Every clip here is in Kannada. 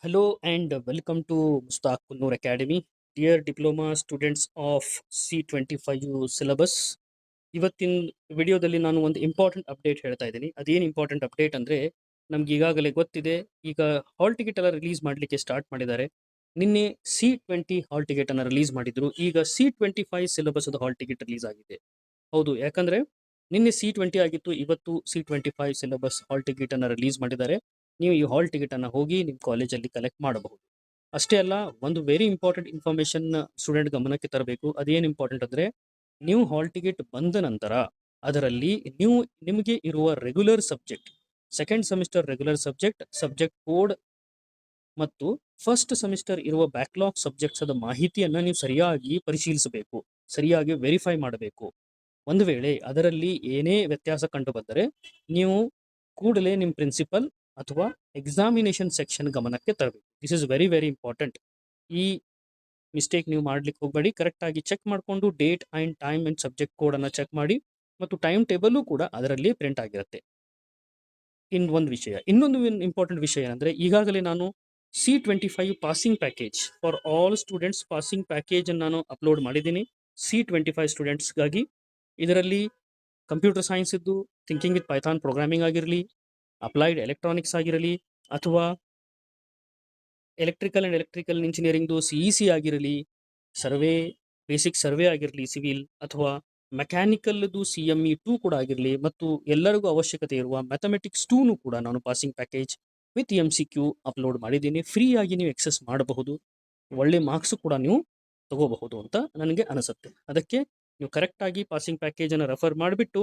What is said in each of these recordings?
Hello and welcome to Mustaq Kunnur Academy. Dear diploma students of C25 syllabus. ಇವತ್ತಿನ ವಿಡಿಯೋದಲ್ಲಿ ನಾನು ಒಂದು ಇಂಪಾರ್ಟೆಂಟ್ ಅಪ್ಡೇಟ್ ಹೇಳ್ತಾ ಇದ್ದೀನಿ. ಅದೇನು ಇಂಪಾರ್ಟೆಂಟ್ ಅಪ್ಡೇಟ್ ಅಂದರೆ ನಮ್ಗೆ ಈಗಾಗಲೇ ಗೊತ್ತಿದೆ, ಈಗ ಹಾಲ್ ಟಿಕೆಟ್ ಎಲ್ಲ ರಿಲೀಸ್ ಮಾಡಲಿಕ್ಕೆ ಸ್ಟಾರ್ಟ್ ಮಾಡಿದ್ದಾರೆ. ನಿನ್ನೆ C20 ಹಾಲ್ ಟಿಕೆಟ್ ಅನ್ನು ರಿಲೀಸ್ ಮಾಡಿದ್ರು. ಈಗ C25 syllabus hall ticket release ಆಗಿದೆ. ಹೌದು, ಯಾಕಂದ್ರೆ ನಿನ್ನೆ C20 ಆಗಿತ್ತು, ಇವತ್ತು C25 ಸಿಲೆಬಸ್ ಹಾಲ್ ಟಿಕೆಟ್ ಅನ್ನು ರಿಲೀಸ್ ಮಾಡಿದ್ದಾರೆ. ನೀವು ಈ ಹಾಲ್ ಟಿಕೆಟ್ ಅನ್ನು ಹೋಗಿ ನಿಮ್ಮ ಕಾಲೇಜಲ್ಲಿ ಕಲೆಕ್ಟ್ ಮಾಡಬಹುದು. ಅಷ್ಟೇ ಅಲ್ಲ, ಒಂದು ವೆರಿ ಇಂಪಾರ್ಟೆಂಟ್ ಇನ್ಫಾರ್ಮೇಶನ್ ಸ್ಟೂಡೆಂಟ್ ಗಮನಕ್ಕೆ ತರಬೇಕು. ಅದೇನು ಇಂಪಾರ್ಟೆಂಟ್ ಅಂದರೆ, ನೀವು ಹಾಲ್ ಟಿಕೆಟ್ ಬಂದ ನಂತರ ಅದರಲ್ಲಿ ನಿಮಗೆ ಇರುವ regular subject, second semester regular subject code ಮತ್ತು ಫಸ್ಟ್ ಸೆಮಿಸ್ಟರ್ ಇರುವ ಬ್ಯಾಕ್ಲಾಗ್ ಸಬ್ಜೆಕ್ಟ್ಸ್ ಅದ ಮಾಹಿತಿಯನ್ನು ನೀವು ಸರಿಯಾಗಿ ಪರಿಶೀಲಿಸಬೇಕು, ಸರಿಯಾಗಿ ವೆರಿಫೈ ಮಾಡಬೇಕು. ಒಂದು ವೇಳೆ ಅದರಲ್ಲಿ ಏನೇ ವ್ಯತ್ಯಾಸ ಕಂಡು ಬಂದರೆ ನೀವು ಕೂಡಲೇ ನಿಮ್ಮ ಪ್ರಿನ್ಸಿಪಲ್ ಅಥವಾ ಎಕ್ಸಾಮಿನೇಷನ್ ಸೆಕ್ಷನ್ ಗಮನಕ್ಕೆ ತರಬೇಕು. This is very very important. ಈ ಮಿಸ್ಟೇಕ್ ನೀವು ಮಾಡ್ಲಿಕ್ಕೆ ಹೋಗಬೇಡಿ. ಕರೆಕ್ಟಾಗಿ ಚೆಕ್ ಮಾಡಿಕೊಂಡು date and time and subject ಕೋಡನ್ನು ಚೆಕ್ ಮಾಡಿ, ಮತ್ತು ಟೈಮ್ ಟೇಬಲು ಕೂಡ ಅದರಲ್ಲಿ ಪ್ರಿಂಟ್ ಆಗಿರುತ್ತೆ. ಇನ್ನೊಂದು ಇಂಪಾರ್ಟೆಂಟ್ ವಿಷಯ ಏನಂದರೆ, ಈಗಾಗಲೇ ನಾನು C25 passing package for all students passing ಪ್ಯಾಕೇಜನ್ನು ನಾನು ಅಪ್ಲೋಡ್ ಮಾಡಿದ್ದೀನಿ C25 ಸ್ಟೂಡೆಂಟ್ಸ್ಗಾಗಿ. ಇದರಲ್ಲಿ ಕಂಪ್ಯೂಟರ್ ಸೈನ್ಸ್ ಇದ್ದು ಥಿಂಕಿಂಗ್ ವಿತ್ ಪೈಥಾನ್ ಪ್ರೋಗ್ರಾಮಿಂಗ್ ಆಗಿರಲಿ, ಅಪ್ಲೈಡ್ ಎಲೆಕ್ಟ್ರಾನಿಕ್ಸ್ ಆಗಿರಲಿ, ಅಥವಾ ಎಲೆಕ್ಟ್ರಿಕಲ್ ಇಂಜಿನಿಯರಿಂಗ್ದು CEC ಆಗಿರಲಿ, ಬೇಸಿಕ್ ಸರ್ವೆ ಆಗಿರಲಿ ಸಿವಿಲ್, ಅಥವಾ ಮೆಕ್ಯಾನಿಕಲ್ದು CME 2 ಕೂಡ ಆಗಿರಲಿ, ಮತ್ತು ಎಲ್ಲರಿಗೂ ಅವಶ್ಯಕತೆ ಇರುವ ಮ್ಯಾಥಮೆಟಿಕ್ಸ್ 2 ಕೂಡ ನಾನು passing package with MCQ upload ಮಾಡಿದ್ದೀನಿ. ಫ್ರೀಯಾಗಿ ನೀವು ಎಕ್ಸೆಸ್ ಮಾಡಬಹುದು, ಒಳ್ಳೆ ಮಾರ್ಕ್ಸು ಕೂಡ ನೀವು ತಗೋಬಹುದು ಅಂತ ನನಗೆ ಅನಿಸುತ್ತೆ. ಅದಕ್ಕೆ ನೀವು ಕರೆಕ್ಟಾಗಿ ಪಾಸಿಂಗ್ ಪ್ಯಾಕೇಜನ್ನು ರೆಫರ್ ಮಾಡಿಬಿಟ್ಟು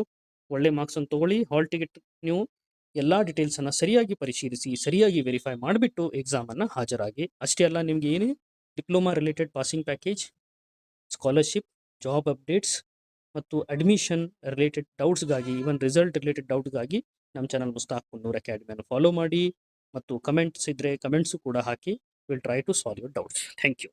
ಒಳ್ಳೆ ಮಾರ್ಕ್ಸನ್ನು ತೊಗೊಳ್ಳಿ. ಹಾಲ್ ಟಿಕೆಟ್ ನೀವು ಎಲ್ಲ ಡೀಟೇಲ್ಸನ್ನು ಸರಿಯಾಗಿ ಪರಿಶೀಲಿಸಿ, ಸರಿಯಾಗಿ ವೆರಿಫೈ ಮಾಡಿಬಿಟ್ಟು ಎಕ್ಸಾಮನ್ನು ಹಾಜರಾಗಿ. ಅಷ್ಟೇ ಅಲ್ಲ, ನಿಮಗೆ ಏನೇ diploma related passing package, scholarship, job updates ಮತ್ತು ಅಡ್ಮಿಷನ್ ರಿಲೇಟೆಡ್ ಡೌಟ್ಸ್ಗಾಗಿ, ಈವನ್ ರಿಸಲ್ಟ್ ರಿಲೇಟೆಡ್ ಡೌಟ್ಗಾಗಿ ನಮ್ಮ ಚಾನಲ್ ಮುಸ್ತಾಕ್ ಕುನ್ನೂರ್ ಅಕಾಡೆಮಿಯನ್ನು ಫಾಲೋ ಮಾಡಿ, ಮತ್ತು ಕಮೆಂಟ್ಸ್ ಇದ್ದರೆ ಕಮೆಂಟ್ಸು ಕೂಡ ಹಾಕಿ. Will try to solve your doubts. Thank you.